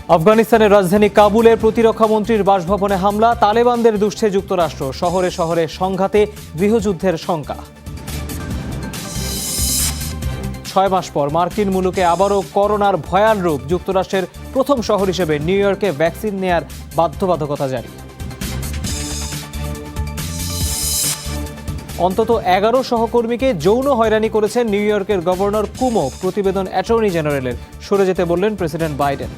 আফগানিস্তানের রাজধানী কাবুলে প্রতিরক্ষা মন্ত্রীর বাসভবনে হামলা, তালেবানদের দুষছে যুক্তরাষ্ট্র, শহরে শহরে সংঘাতে গৃহযুদ্ধের শঙ্কা। 6 মাস পর মার্কিন মুলুকে আবারও করোনার ভয়াল রূপ, যুক্তরাষ্ট্রের প্রথম শহর হিসেবে নিউ ইয়র্কে ভ্যাকসিন নেয়ার বাধ্যবাধকতা জারি। অন্তত 11 সহকর্মীকে যৌন হয়রানি করেছেন নিউ ইয়র্কের গভর্নর কুমো, প্রতিবেদন অ্যাটর্নি জেনারেলের, সরে যেতে বললেন প্রেসিডেন্ট বাইডেন।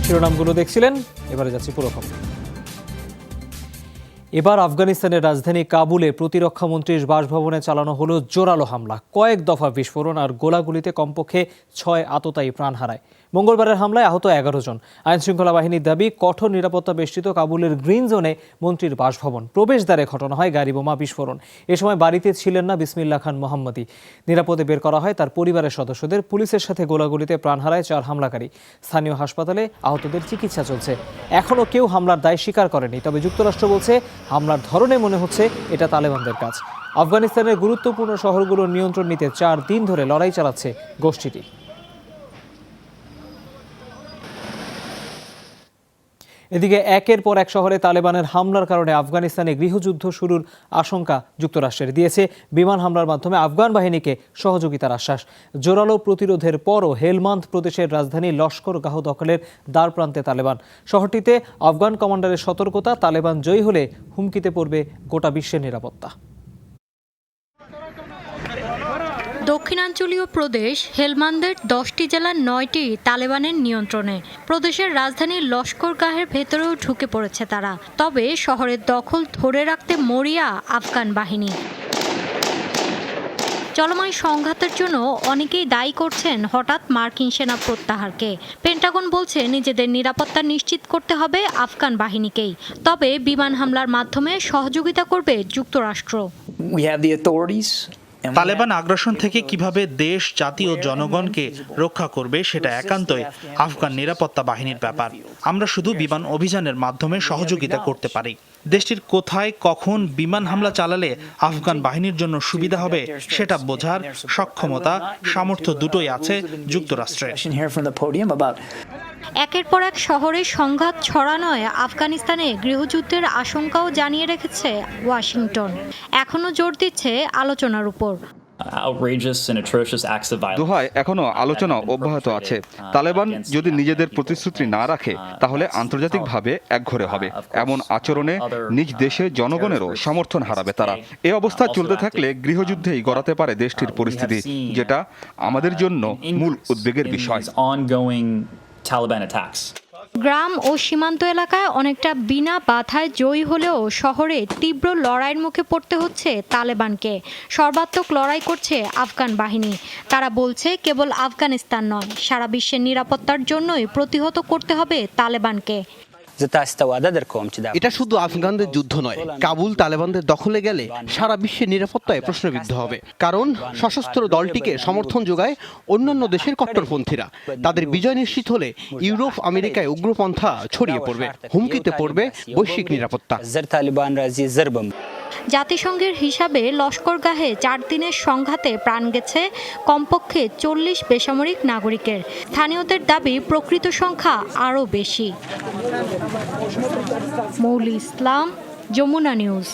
শিরোনামগুলো দেখছিলেন, এবারে যাচ্ছি পুরো খবর। এবার আফগানিস্তানের রাজধানী কাবুলে প্রতিরক্ষা মন্ত্রীর বাসভবনে চালানো হলো জোরালো হামলা। কয়েক দফা বিস্ফোরণ আর গোলাগুলিতে কমপক্ষে 6 আততায়ী প্রাণ হারায়। মঙ্গলবারের হামলায় আহত 11 জন। আইনশৃঙ্খলা বাহিনীর দাবি, কঠোর নিরাপত্তা বেষ্টিত কাবুলের গ্রিন জোনে মন্ত্রীর বাসভবন, প্রবেশদ্বারে ঘটানো হয় গাড়ি বোমা বিস্ফোরণ। এ সময় বাড়িতে ছিলেন না বিসমিল্লাহ খান মোহাম্মদী। নিরাপদে বের করা হয় তার পরিবারের সদস্যদের। পুলিশের সাথে গোলাগুলিতে প্রাণ হারায় 4 হামলাকারী। স্থানীয় হাসপাতালে আহতদের চিকিৎসা চলছে। এখনও কেউ হামলার দায় স্বীকার করেনি, তবে যুক্তরাষ্ট্র বলছে হামলার ধরনে মনে হচ্ছে এটা তালেবানদের কাজ। আফগানিস্তানের গুরুত্বপূর্ণ শহরগুলোর নিয়ন্ত্রণ নিতে 4 দিন ধরে লড়াই চালাচ্ছে গোষ্ঠীটি। এদিকে একের পর এক শহরে তালেবানের হামলার কারণে আফগানিস্তানে গৃহযুদ্ধ শুরুর আশঙ্কা যুক্তরাষ্ট্রের। দিয়েছে বিমান হামলার মাধ্যমে আফগান বাহিনীকে সহযোগিতার আশ্বাস। জোরালো প্রতিরোধের পরও হেলমান্দ প্রদেশের রাজধানী লস্করগাহ দখলের দ্বারপ্রান্তে তালেবান। শহরটিতে আফগান কমান্ডারের সতর্কতা, তালেবান জয়ী হলে হুমকিতে পড়বে গোটা বিশ্বের নিরাপত্তা। দক্ষিণাঞ্চলীয় প্রদেশ হেলমান্দের 10টি জেলার 9টি তালেবানের নিয়ন্ত্রণে। প্রদেশের রাজধানী লস্করগাহের ভেতরেও ঢুকে পড়েছে তারা। তবে শহরের দখল ধরে রাখতে মরিয়া আফগান বাহিনী। চলমান সংঘাতের জন্য অনেকেই দায়ী করছেন হঠাৎ মার্কিন সেনা প্রত্যাহারকে। পেন্টাগন বলছে নিজেদের নিরাপত্তা নিশ্চিত করতে হবে আফগান বাহিনীকেই। তবে বিমান হামলার মাধ্যমে সহযোগিতা করবে যুক্তরাষ্ট্র। তালেবান আগ্রাসন থেকে কিভাবে দেশ, জাতি ও জনগণকে রক্ষা করবে সেটা একান্তই আফগান নিরাপত্তা বাহিনীর ব্যাপার। আমরা শুধু বিমান অভিযানের মাধ্যমে সহযোগিতা করতে পারি। দেশটির কোথায় কখন বিমান হামলা চালালে আফগান বাহিনীর জন্য সুবিধা হবে সেটা বোঝার সক্ষমতা, সামর্থ্য দুটোই আছে যুক্তরাষ্ট্রের। একের পর এক শহরে সংঘাত ছড়ানোয় আফগানিস্তানে গৃহযুদ্ধের আশঙ্কাও জানিয়ে রেখেছে ওয়াশিংটন। এখনও জোর দিচ্ছে আলোচনার উপর। দোহায় এখনো আলোচনা অব্যাহত আছে। তালেবান যদি নিজেদের প্রতিশ্রুতি না রাখে তাহলে আন্তর্জাতিকভাবে একঘরে হবে। এমন আচরণে নিজ দেশে জনগণেরও সমর্থন হারাবে তারা। এই অবস্থা চলতে থাকলে গৃহযুদ্ধেই গড়াতে পারে দেশটির পরিস্থিতি, যেটা আমাদের জন্য মূল উদ্বেগের বিষয়। গ্রাম ও সীমান্ত এলাকায় অনেকটা বিনা বাধায় জয়ী হলেও শহরে তীব্র লড়াইয়ের মুখে পড়তে হচ্ছে তালেবানকে। সর্বাত্মক লড়াই করছে আফগান বাহিনী। তারা বলছে কেবল আফগানিস্তান নয়, সারা বিশ্বের নিরাপত্তার জন্যই প্রতিহত করতে হবে তালেবানকে। এটা শুধু আফগানদের যুদ্ধ নয়, কাবুল তালেবানদের দখলে গেলে সারা বিশ্বের নিরাপত্তায় প্রশ্নবিদ্ধ হবে। কারণ সশস্ত্র দলটিকে সমর্থন যোগায় অন্যান্য দেশের কট্টরপন্থীরা। তাদের বিজয় নিশ্চিত হলে ইউরোপ, আমেরিকায় উগ্রপন্থা ছড়িয়ে পড়বে, হুমকিতে পড়বে বৈশ্বিক নিরাপত্তা। জাতিসংঘের হিসাবে লস্করগাহে 4 দিনের সংঘাতে প্রাণ গেছে কমপক্ষে 40 বেসামরিক নাগরিকের। স্থানীয়দের দাবি প্রকৃত সংখ্যা আরও বেশি। মৌলি ইসলাম, যমুনা নিউজ।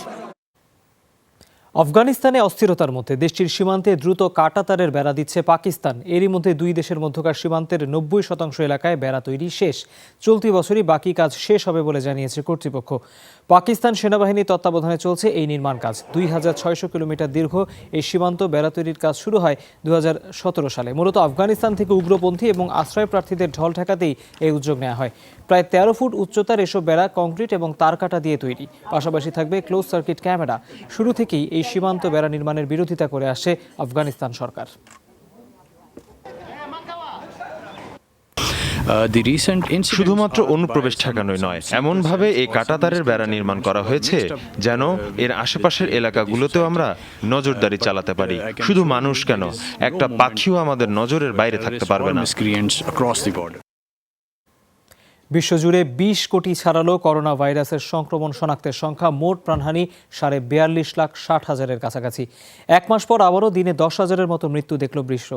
আফগানিস্তানে অস্থিরতার মধ্যে দেশটির সীমান্তে দ্রুত কাঁটাতারের বেড়া দিচ্ছে পাকিস্তান। এরই মধ্যে দুই দেশের মধ্যকার সীমান্তের 90% এলাকায় বেড়া তৈরি শেষ। চলতি বছরই বাকি কাজ শেষ হবে বলে জানিয়েছে কর্তৃপক্ষ। পাকিস্তান সেনাবাহিনীর তত্ত্বাবধানে চলছে এই নির্মাণ কাজ। 2600 কিলোমিটার দীর্ঘ এই সীমান্ত বেড়া তৈরির কাজ শুরু হয় 2017 সালে। মূলত আফগানিস্তান থেকে উগ্রপন্থী এবং আশ্রয় প্রার্থীদের ঢল ঠেকাতেই এই উদ্যোগ নেওয়া হয়। প্রায় 13 ফুট উচ্চতার এসব বেড়া কংক্রিট এবং তারকাটা দিয়ে তৈরি। পাশাপাশি থাকবে ক্লোজ সার্কিট ক্যামেরা। শুরু থেকেই এই সীমান্ত বেড়া নির্মাণের বিরোধিতা করে আসছে আফগানিস্তান সরকার। শুধুমাত্র অনুপ্রবেশ ঠেকানোই নয়, এমনভাবে এই কাঁটাতারের বেড়া নির্মাণ করা হয়েছে যেন এর আশেপাশের এলাকাগুলোতেও আমরা নজরদারি চালাতে পারি। শুধু মানুষ কেন, একটা পাখিও আমাদের নজরের বাইরে থাকতে পারবে না। বিশ্বজুড়ে ২০ কোটি ছাড়ালো করোনা ভাইরাসের সংক্রমণ শনাক্তের সংখ্যা। মোট প্রাণহানি ৪২,৬০,০০০-এর কাছাকাছি। এক মাস পর আবারও দিনে ১০,০০০-এর মতো মৃত্যু দেখল বিশ্ব।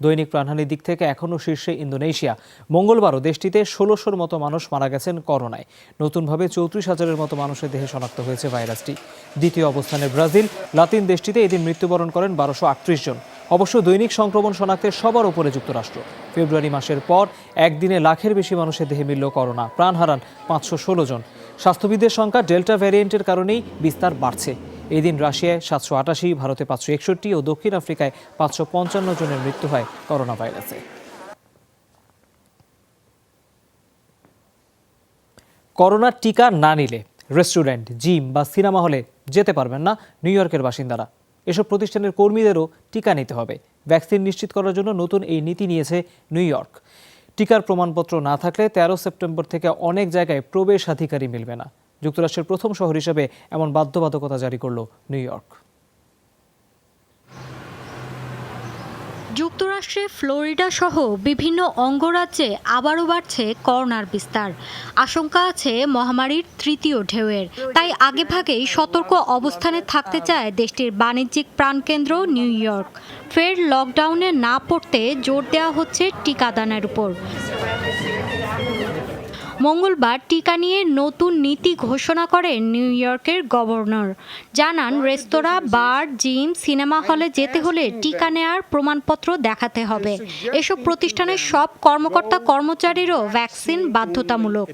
দৈনিক প্রাণহানির দিক থেকে এখনও শীর্ষে ইন্দোনেশিয়া। মঙ্গলবারও দেশটিতে ১৬০০-র মতো মানুষ মারা গেছেন করোনায়। নতুনভাবে ৩৪,০০০-এর মতো মানুষের দেহে শনাক্ত হয়েছে ভাইরাসটি। দ্বিতীয় অবস্থানে ব্রাজিল। লাতিন দেশটিতে এদিন মৃত্যুবরণ করেন ১২৩৮ জন। অবশ্য দৈনিক সংক্রমণ শনাক্তের সবার উপরে যুক্তরাষ্ট্র। ফেব্রুয়ারি মাসের পর একদিনে লাখের বেশি মানুষের দেহে মিলল করোনা। প্রাণ হারান ৫১৬ জন। স্বাস্থ্যবিদদের সংখ্যা ডেল্টা ভ্যারিয়েন্টের কারণেই বিস্তার বাড়ছে। এদিন রাশিয়ায় ৭৮৮, ভারতে ৫৬১ ও দক্ষিণ আফ্রিকায় ৫৫৫ জনের মৃত্যু হয় করোনা ভাইরাসে। করোনার টিকা না নিলে রেস্টুরেন্ট, জিম বা সিনেমা হলে যেতে পারবেন না নিউ ইয়র্কের বাসিন্দারা। এসব প্রতিষ্ঠানের কর্মীদেরও টিকা নিতে হবে। ভ্যাকসিন নিশ্চিত করার জন্য নতুন এই নীতি নিয়েছে নিউ ইয়র্ক। টিকার প্রমাণপত্র না থাকলে ১৩ সেপ্টেম্বর থেকে অনেক জায়গায় প্রবেশাধিকারই মিলবে না। যুক্তরাষ্ট্রের প্রথম শহর হিসেবে এমন বাধ্যবাধকতা জারি করল নিউ ইয়র্ক। যুক্তরাষ্ট্রে ফ্লোরিডা সহ বিভিন্ন অঙ্গরাজ্যে আবারও বাড়ছে করোনার বিস্তার। আশঙ্কা আছে মহামারীর তৃতীয় ঢেউয়ের। তাই আগেভাগেই সতর্ক অবস্থানে থাকতে চায় দেশটির বাণিজ্যিক প্রাণকেন্দ্র নিউ ইয়র্ক। ফের লকডাউনে না পড়তে জোর দেওয়া হচ্ছে টিকাদানের উপর। মঙ্গলবার টিকা নিয়ে নতুন নীতি ঘোষণা করেন নিউ ইয়র্কের গভর্নর। জানান, রেস্তোরাঁ, বার, জিম, সিনেমা হলে যেতে হলে টিকা নেয়ার প্রমাণপত্র দেখাতে হবে। এসব প্রতিষ্ঠানের সব কর্মকর্তা কর্মচারীরও ভ্যাকসিন বাধ্যতামূলক।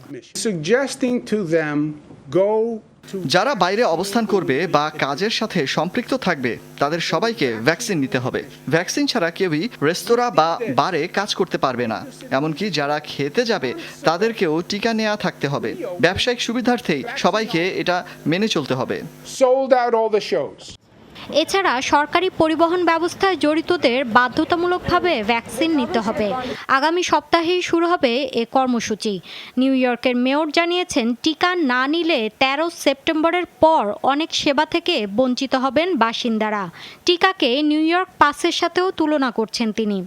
যারা বাইরে অবস্থান করবে বা কাজের সাথে সম্পৃক্ত থাকবে তাদের সবাইকে ভ্যাকসিন নিতে হবে। ভ্যাকসিন ছাড়া কেউই রেস্তোরাঁ বা বারে কাজ করতে পারবে না। এমনকি যারা খেতে যাবে তাদেরকেও টিকা নেওয়া থাকতে হবে। ব্যবসায়িক সুবিধার্থেই সবাইকে এটা মেনে চলতে হবে। এছাড়া সরকারি পরিবহন ব্যবস্থায় জড়িতদের বাধ্যতামূলকভাবে ভ্যাকসিন নিতে হবে। আগামী সপ্তাহেই শুরু হবে এ কর্মসূচি। নিউ ইয়র্কের মেয়র জানিয়েছেন, টিকা না নিলে ১৩ সেপ্টেম্বরের পর অনেক সেবা থেকে বঞ্চিত হবেন বাসিন্দারা। টিকাকে নিউ ইয়র্ক পাসের সাথেও তুলনা করছেন তিনি।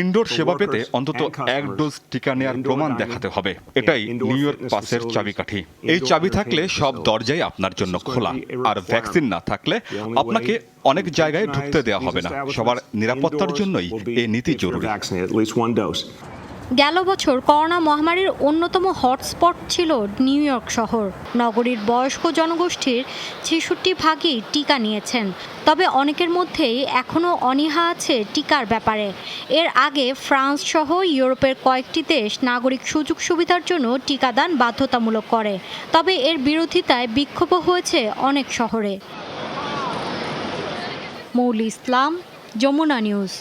ইনডোর সেবা পেতে অন্তত ১ ডোজ টিকা নেয়ার প্রমাণ দেখাতে হবে। এটাই নিউ ইয়র্ক পাসের চাবিকাঠি। এই চাবি থাকলে সব দরজাই আপনার জন্য খোলা। আর ভ্যাকসিন না থাকলে আপনাকে অনেক জায়গায় ঢুকতে দেওয়া হবে না। সবার নিরাপত্তার জন্যই এই নীতি জরুরি। গেল বছর করোনা মহামারীর অন্যতম হটস্পট ছিল নিউ ইয়র্ক শহর। নগরীর বয়স্ক জনগোষ্ঠীর ৬৬% টিকা নিয়েছেন। তবে অনেকের মধ্যেই এখনও অনীহা আছে টিকার ব্যাপারে। এর আগে ফ্রান্স সহ ইউরোপের কয়েকটি দেশ নাগরিক সুযোগ সুবিধার জন্য টিকাদান বাধ্যতামূলক করে। তবে এর বিরোধিতায় বিক্ষোভ হয়েছে অনেক শহরে। মৌলি ইসলাম, যমুনা নিউজ।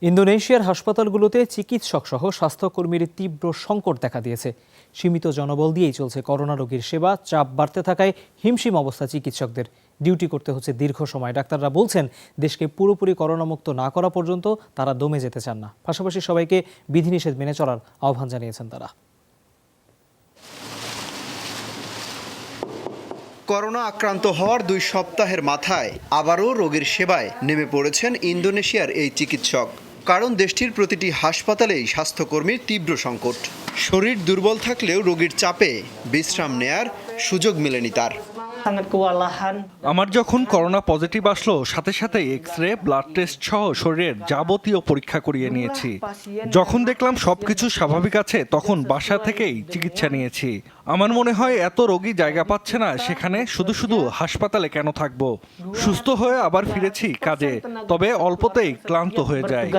ইন্দোনেশিয়ার হাসপাতালগুলোতে চিকিৎসক সহ স্বাস্থ্যকর্মীর তীব্র সংকট দেখা দিয়েছে। সীমিত জনবল দিয়েই চলছে করোনা রোগীর সেবা। চাপ বাড়তে থাকায় হিমশিম অবস্থা চিকিৎসকদের। ডিউটি করতে হচ্ছে দীর্ঘ সময়। ডাক্তাররা বলছেন, দেশকে পুরোপুরি করোনামুক্ত না করা পর্যন্ত তারা দমে যেতে চান না। পাশাপাশি সবাইকে বিধিনিষেধ মেনে চলার আহ্বান জানিয়েছেন তারা। করোনা আক্রান্ত হওয়ার 2 সপ্তাহের মাথায় আবারও রোগীর সেবায় নেমে পড়েছেন ইন্দোনেশিয়ার এই চিকিৎসক। কারণ দেশটির প্রতিটি হাসপাতালেই স্বাস্থ্যকর্মীর তীব্র সংকট। শরীর দুর্বল থাকলেও রোগীর চাপে বিশ্রাম নেয়ার সুযোগ মেলেনি তার। আমার যখন করোনা পজিটিভ আসলো, সাথে সাথে এক্স-রে, ব্লাড টেস্ট সহ শরীরের যাবতীয় পরীক্ষা করিয়ে নিয়েছি। যখন দেখলাম সবকিছু স্বাভাবিক আছে, তখন বাসা থেকেই চিকিৎসা নিয়েছি। আমার মনে হয় এত রোগী জায়গা পাচ্ছে না, সেখানে শুধু শুধু হাসপাতালে কেন থাকবো। সুস্থ হয়ে আবার ফিরেছি কাজে, তবে অল্পতেই ক্লান্ত হয়ে যায়।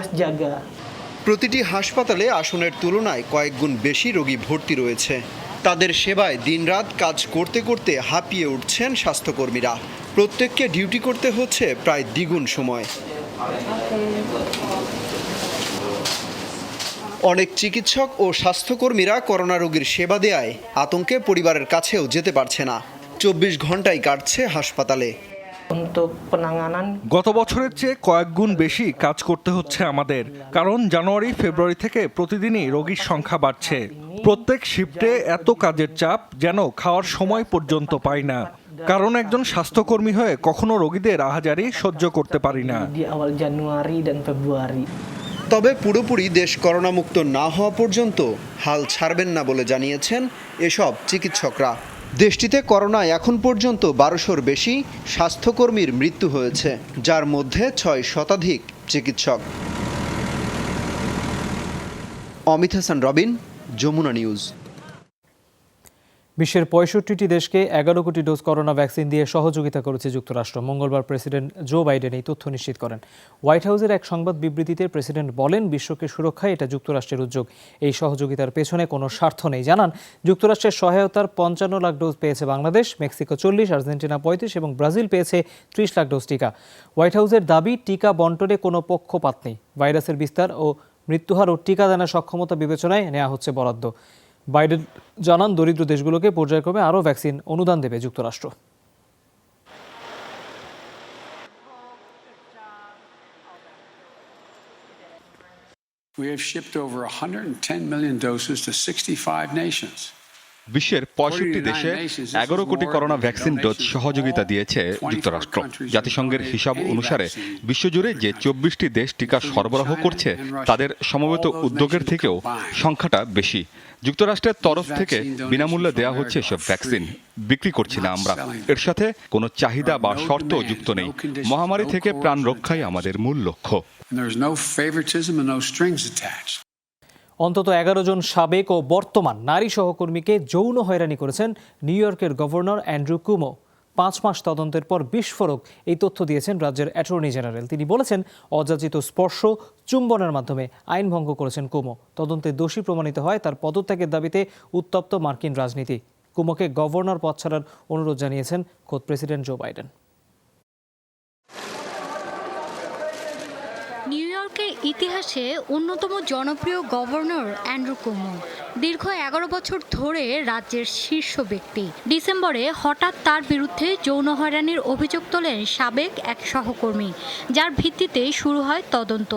প্রতিটি হাসপাতালে আসনের তুলনায় কয়েক গুণ বেশি রোগী ভর্তি রয়েছে। তাদের সেবায় দিনরাত কাজ করতে করতে হাঁপিয়ে উঠছেন স্বাস্থ্যকর্মীরা। প্রত্যেককে ডিউটি করতে হচ্ছে প্রায় দ্বিগুণ সময়। অনেক চিকিৎসক ও স্বাস্থ্যকর্মীরা করোনা রোগীর সেবা দেয়ায় আতঙ্কে পরিবারের কাছেও যেতে পারছে না। 24 ঘন্টাই কাটছে হাসপাতালে। গত বছরের চেয়ে কয়েক গুণ বেশি কাজ করতে হচ্ছে আমাদের, কারণ জানুয়ারি ফেব্রুয়ারি থেকে প্রতিদিনই রোগীর সংখ্যা বাড়ছে। প্রত্যেক শিফটে এত কাজের চাপ যেন খাওয়ার সময় পর্যন্ত পাই না, কারণ একজন স্বাস্থ্যকর্মী হয়ে কখনো রোগীদের আহাজারি সহ্য করতে পারি না। তবে পুরোপুরি দেশ করোনামুক্ত না হওয়া পর্যন্ত হাল ছাড়বেন না বলে জানিয়েছেন এসব চিকিৎসকরা। দেশটিতে করোনায় এখন পর্যন্ত 1200-র বেশি স্বাস্থ্যকর্মীর মৃত্যু হয়েছে, যার মধ্যে 6 শতাধিক চিকিৎসক। অমিত হাসান রবিন, যমুনা নিউজ। বিশ্বের 65টি দেশকে 11 কোটি ডোজ করোনা ভ্যাকসিন দিয়ে সহযোগিতা করেছে যুক্তরাষ্ট্র। মঙ্গলবার প্রেসিডেন্ট জো বাইডেন এই তথ্য নিশ্চিত করেন। হোয়াইট হাউসের এক সংবাদ বিবৃতিতে প্রেসিডেন্ট বলেন, বিশ্বকে সুরক্ষায় এটা যুক্তরাষ্ট্রের উদ্যোগ। এই সহযোগিতার পেছনে কোনো স্বার্থ নেই। জানান, যুক্তরাষ্ট্রের সহায়তার 55 লাখ ডোজ পেয়েছে বাংলাদেশ, মেক্সিকো 40, আর্জেন্টিনা 35 এবং ব্রাজিল পেয়েছে 30 লাখ ডোজ টিকা। হোয়াইট হাউসের দাবি, টিকা বন্টনে কোনো পক্ষপাত নেই। ভাইরাসের বিস্তার ও মৃত্যুহার ও টিকাদানের সক্ষমতা বিবেচনায় নেওয়া হচ্ছে বরাদ্দ। বাইডেন জানান, দরিদ্র দেশগুলোকে পর্যায়ক্রমে আরও ভ্যাকসিন অনুদান দেবে যুক্তরাষ্ট্র। We have shipped over 110 million doses to 65 nations. বিশ্বের 65 দেশে 11 কোটি করোনা ভ্যাকসিন ডোজ সহযোগিতা দিয়েছে যুক্তরাষ্ট্র। জাতিসংঘের হিসাব অনুসারে বিশ্বজুড়ে যে 24টি দেশ টিকা সরবরাহ করছে, তাদের সমবেত উদ্যোগের থেকেও সংখ্যাটা বেশি। যুক্তরাষ্ট্রের তরফ থেকে বিনামূল্যে দেওয়া হচ্ছে এসব ভ্যাকসিন, বিক্রি করছি না আমরা। এর সাথে কোনো চাহিদা বা শর্ত যুক্ত নেই। মহামারী থেকে প্রাণ রক্ষাই আমাদের মূল লক্ষ্য। অন্তত 11 জন সাবেক ও বর্তমান নারী সহকর্মীকে যৌন হয়রানি করেছেন নিউ ইয়র্কের গভর্নর অ্যান্ড্রু কুমো। 5 মাস তদন্তের পর বিস্ফোরক এই তথ্য দিয়েছেন রাজ্যের অ্যাটর্নি জেনারেল। তিনি বলেছেন, অযাচিত স্পর্শ, চুম্বনের মাধ্যমে আইন ভঙ্গ করেছেন কুমো। তদন্তে দোষী প্রমাণিত হয় তার পদত্যাগের দাবিতে উত্তপ্ত মার্কিন রাজনীতি। কুমোকে গভর্নর পদ ছাড়ার অনুরোধ জানিয়েছেন খোদ প্রেসিডেন্ট জো বাইডেন। নিউ ইয়র্কের ইতিহাসে অন্যতম জনপ্রিয় গভর্নর অ্যান্ড্রু কুমো দীর্ঘ 11 বছর ধরে রাজ্যের শীর্ষ ব্যক্তি। ডিসেম্বরে হঠাৎ তার বিরুদ্ধে যৌন হয়রানির অভিযোগ তোলেন সাবেক এক সহকর্মী, যার ভিত্তিতে শুরু হয় তদন্ত।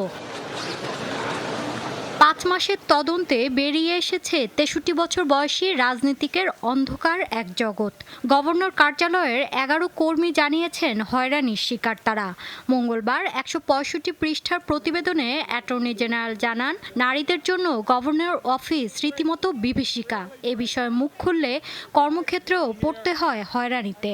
5 মাসের তদন্তে বেরিয়ে এসেছে 63 বছর বয়সী রাজনীতিকের অন্ধকার এক জগৎ। গভর্নর কার্যালয়ের 11 কর্মী জানিয়েছেন হয়রানির শিকার তারা। মঙ্গলবার 165 পৃষ্ঠার প্রতিবেদনে অ্যাটর্নি জেনারেল জানান, নারীদের জন্য গভর্নর অফিস রীতিমতো বিভীষিকা। এ বিষয়ে মুখ খুললে কর্মক্ষেত্রেও পড়তে হয় হয়রানিতে।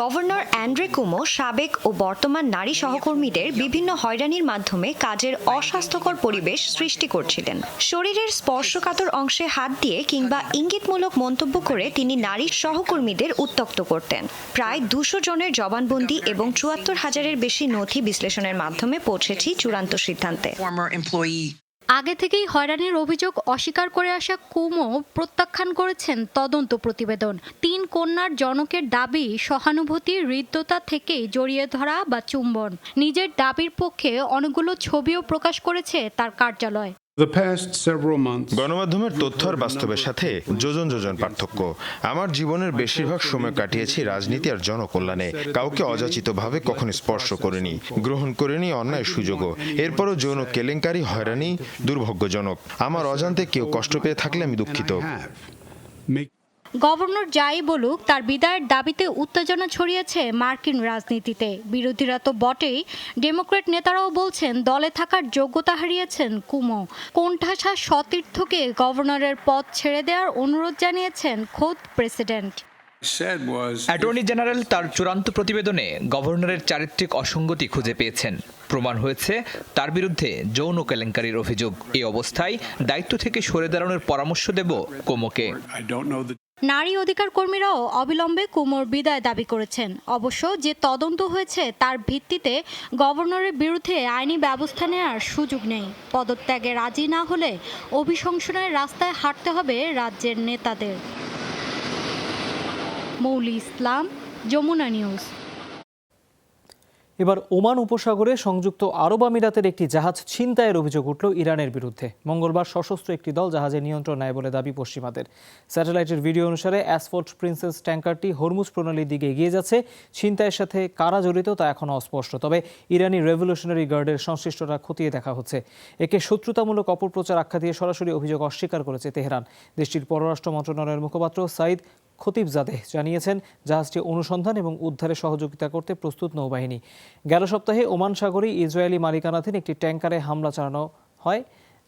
গভর্নর অ্যান্ড্রু কুমো সাবেক ও বর্তমান নারী সহকর্মীদের বিভিন্ন হয়রানির মাধ্যমে কাজের অস্বাস্থ্যকর পরিবেশ সৃষ্টি করছিলেন। শরীরের স্পর্শকাতর অংশে হাত দিয়ে কিংবা ইঙ্গিতমূলক মন্তব্য করে তিনি নারী সহকর্মীদের উত্ত্যক্ত করতেন। প্রায় 200 জনের জবানবন্দি এবং 74,000-এর বেশি নথি বিশ্লেষণের মাধ্যমে পৌঁছেছি চূড়ান্ত সিদ্ধান্তে। আগে থেকেই হয়রানির অভিযোগ অস্বীকার করে আসা কুমো প্রত্যাখ্যান করেছেন তদন্ত প্রতিবেদন। 3 কন্যার জনকের দাবি, সহানুভূতি, হৃদ্যতা থেকেই জড়িয়ে ধরা বা চুম্বন। নিজের দাবির পক্ষে অনেকগুলো ছবিও প্রকাশ করেছে তার কার্যালয়। গণমাধ্যমের তথ্য আর বাস্তবের সাথে যোজন যোজন পার্থক্য। আমার জীবনের বেশিরভাগ সময় কাটিয়েছি রাজনীতি আর জনকল্যাণে। কাউকে অযাচিতভাবে কখনো স্পর্শ করিনি, গ্রহণ করিনি অন্যায় সুযোগও। এরপরও যৌন কেলেঙ্কারি, হয়রানি দুর্ভাগ্যজনক। আমার অজান্তে কেউ কষ্ট পেয়ে থাকলে আমি দুঃখিত। গভর্নর যাই বলুক, তার বিদায়ের দাবিতে উত্তেজনা ছড়িয়েছে মার্কিন রাজনীতিতে। বিরোধীরা তো বটেই, ডেমোক্র্যাট নেতারাও বলছেন দলে থাকার যোগ্যতা হারিয়েছেন কুমো। কোণঠাসা সতীর্থকে গভর্নরের পদ ছেড়ে দেওয়ার অনুরোধ জানিয়েছেন খোদ প্রেসিডেন্ট। অ্যাটর্নি জেনারেল তার চূড়ান্ত প্রতিবেদনে গভর্নরের চারিত্রিক অসঙ্গতি খুঁজে পেয়েছেন। প্রমাণ হয়েছে তার বিরুদ্ধে যৌন কেলেঙ্কারির অভিযোগ। এই অবস্থায় দায়িত্ব থেকে সরে দাঁড়ানোর পরামর্শ দেব কুমোকে। নারী অধিকার কর্মীরাও অবিলম্বে কুমোর বিদায় দাবি করেছেন। অবশ্য যে তদন্ত হয়েছে তার ভিত্তিতে গভর্নরের বিরুদ্ধে আইনি ব্যবস্থা নেওয়ার সুযোগ নেই। পদত্যাগে রাজি না হলে অভিশংসনের রাস্তায় হাঁটতে হবে রাজ্যের নেতাদের। মৌলি ইসলাম, যমুনা নিউজ। এবার ওমান উপসাগরে সংযুক্ত আরব আমিরাতের একটি জাহাজ ছিনতাইয়ের অভিযোগ উঠল ইরানের বিরুদ্ধে। মঙ্গলবার সশস্ত্র একটি দল জাহাজের নিয়ন্ত্রণ নেয় বলে দাবি পশ্চিমাদের। স্যাটেলাইটের ভিডিও অনুসারে অ্যাসফল্ট প্রিন্সেস ট্যাঙ্কারটি হরমুজ প্রণালীর দিকে এগিয়ে যাচ্ছে। ছিনতাইয়ের সাথে কারা জড়িত তা এখনও অস্পষ্ট, তবে ইরানি রেভলিউশনারি গার্ডের সংশ্লিষ্টতা খতিয়ে দেখা হচ্ছে। একে শত্রুতামূলক অপপ্রচার আখ্যা দিয়ে সরাসরি অভিযোগ অস্বীকার করেছে তেহরান। দেশটির পররাষ্ট্র মন্ত্রণালয়ের মুখপাত্র সাইদ খতিবজাদেহ জানিয়েছেন, জাহাজটি অনুসন্ধান এবং উদ্ধারে সহযোগিতা করতে প্রস্তুত নৌবাহিনী। গেল সপ্তাহে ওমান সাগরে ইসরায়েলি মালিকানাধীন একটি ট্যাঙ্কারে হামলা চালানো হয়,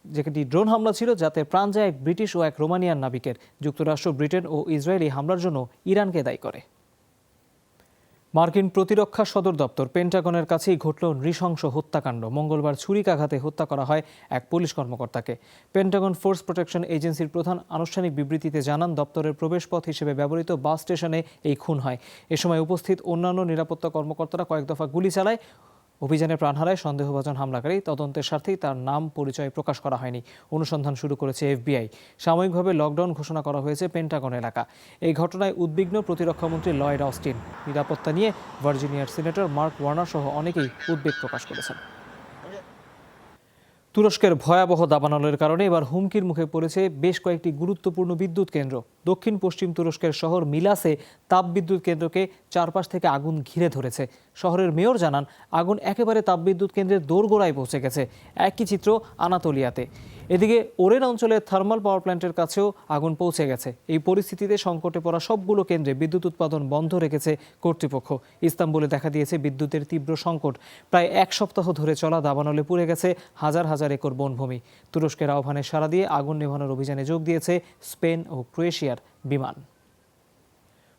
যেটি ড্রোন হামলা ছিল, যাতে প্রাণ যায় এক ব্রিটিশ ও এক রোমানিয়ান নাবিকের। যুক্তরাষ্ট্র, ব্রিটেন ও ইসরায়েলি হামলার জন্য ইরানকে দায়ী করে। মার্কিন প্রতিরক্ষা সদর দপ্তর পেন্টাগনের কাছেই ঘটল নৃশংস হত্যাকাণ্ড। মঙ্গলবার ছুরিকাঘাতে হত্যা করা হয় এক পুলিশ কর্মকর্তাকে। পেন্টাগন ফোর্স প্রোটেকশন এজেন্সির প্রধান আনুষ্ঠানিক বিবৃতিতে জানান, দপ্তরের প্রবেশপথ হিসেবে ব্যবহৃত বাস স্টেশনে এই খুন হয়। এ সময় উপস্থিত অন্যান্য নিরাপত্তা কর্মকর্তারা কয়েক দফা গুলি চালায়। অভিযানে প্রাণ হারায় সন্দেহভাজন হামলাকারী। তদন্তের স্বার্থেই তার নাম পরিচয় প্রকাশ করা হয়নি। অনুসন্ধান শুরু করেছে এফবিআই। সাময়িকভাবে লকডাউন ঘোষণা করা হয়েছে পেন্টাগন এলাকা। এই ঘটনায় উদ্বিগ্ন প্রতিরক্ষামন্ত্রী লয়েড অস্টিন। নিরাপত্তা নিয়ে ভার্জিনিয়ার সিনেটর মার্ক ওয়ার্নার সহ অনেকেই উদ্বেগ প্রকাশ করেছেন। তুরস্কের ভয়াবহ দাবানলের কারণে এবার হুমকির মুখে পড়েছে বেশ কয়েকটি গুরুত্বপূর্ণ বিদ্যুৎ কেন্দ্র। দক্ষিণ পশ্চিম তুরস্কের শহর মিলাসে তাপবিদ্যুৎ কেন্দ্রকে চারপাশ থেকে আগুন ঘিরে ধরেছে। শহরের মেয়র জানান, আগুন একেবারে তাপবিদ্যুৎ কেন্দ্রের দোরগোড়ায় পৌঁছে গেছে। একই চিত্র আনাতোলিয়াতে। এদিকে ওরেন অঞ্চলের থার্মাল পাওয়ার প্ল্যান্টের কাছেও আগুন পৌঁছে গেছে। এই পরিস্থিতিতে সংকটে পড়া সবগুলো কেন্দ্রে বিদ্যুৎ উৎপাদন বন্ধ রেখেছে কর্তৃপক্ষ। ইস্তাম্বুলে দেখা দিয়েছে বিদ্যুতের তীব্র সংকট। প্রায় এক সপ্তাহ ধরে চলা দাবানলে পুড়ে গেছে হাজার হাজার একর বনভূমি। তুরস্কের আহ্বানে সাড়া দিয়ে আগুন নেভানোর অভিযানে যোগ দিয়েছে স্পেন ও ক্রোয়েশিয়ার বিমান।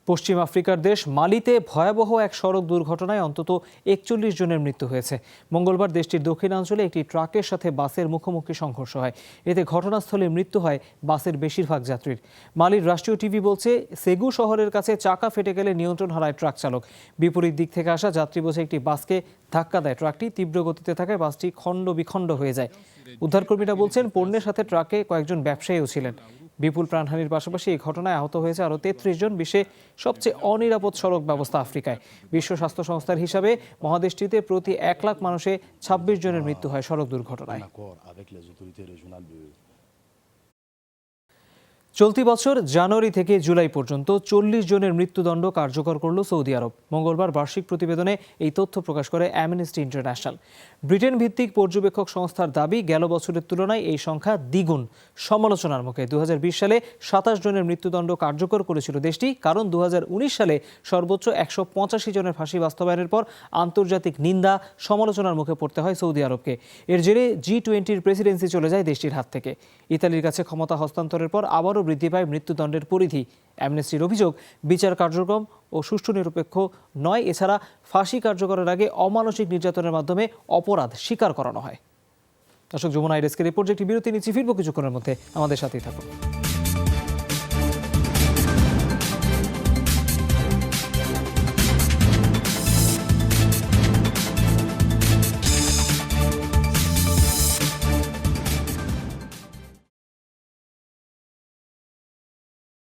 পশ্চিম আফ্রিকার দেশ মালিতে ভয়াবহ এক সড়ক দুর্ঘটনায় অন্তত 41 জনের মৃত্যু হয়েছে। মঙ্গলবার দেশটির দক্ষিণাঞ্চলে একটি ট্রাকের সাথে বাসের মুখোমুখি সংঘর্ষ হয়। এতে ঘটনাস্থলে মৃত্যু হয় বাসের বেশিরভাগ যাত্রীর। মালির রাষ্ট্রীয় টিভি বলছে, সেগু শহরের কাছে চাকা ফেটে গেলে নিয়ন্ত্রণ হারায় ট্রাক চালক। বিপরীত দিক থেকে আসা যাত্রীবোঝাই একটি বাসকে ধাক্কা দেয় ট্রাকটি। তীব্র গতিতে থাকায় বাসটি খণ্ড বিখণ্ড হয়ে যায়। উদ্ধারকর্মীরা বলছেন, পণ্যের সাথে ট্রাকে কয়েকজন ব্যবসায়ীও ছিলেন। বিপুল প্রাণহানির পাশাপাশি এই ঘটনায় আহত হয়েছে আরও 33 জন। বিশ্বে সবচেয়ে অনিরাপদ সড়ক ব্যবস্থা আফ্রিকায়। বিশ্ব স্বাস্থ্য সংস্থার হিসাবে মহাদেশটিতে প্রতি 1 লাখ মানুষে 26 জনের মৃত্যু হয় সড়ক দুর্ঘটনায়। চলতি বছর জানুয়ারি থেকে জুলাই পর্যন্ত 40 জনের মৃত্যুদণ্ড কার্যকর করল সৌদি আরব। মঙ্গলবার বার্ষিক প্রতিবেদনে এই তথ্য প্রকাশ করে অ্যামনেস্টি ইন্টারন্যাশনাল। ব্রিটেন ভিত্তিক পর্যবেক্ষক সংস্থার দাবি, গেল বছরের তুলনায় এই সংখ্যা দ্বিগুণ। সমালোচনার মুখে 2020 সালে 27 জনের মৃত্যুদণ্ড কার্যকর করেছিল দেশটি, কারণ 2019 সালে সর্বোচ্চ 185 জনের ফাঁসি বাস্তবায়নের পর আন্তর্জাতিক নিন্দা, সমালোচনার মুখে পড়তে হয় সৌদি আরবকে। এর জেরে G20 প্রেসিডেন্সি চলে যায় দেশটির হাত থেকে। ইতালির কাছে ক্ষমতা হস্তান্তরের পর আবারও বৃদ্ধি পায় মৃত্যুদণ্ডের পরিধি। অ্যামনেস্টির অভিযোগ, বিচার কার্যক্রম ও সুষ্ঠু নিরপেক্ষ নয়। এছাড়া ফাঁসি কার্যকরের আগে অমানসিক নির্যাতনের মাধ্যমে অপরাধ স্বীকার করানো হয়। দর্শক, যমুনা আইডেস্কের রিপোর্ট, একটি বিরতি নিচ্ছি, ফিরবো কিছুক্ষণের মধ্যে। আমাদের সাথেই থাকুন।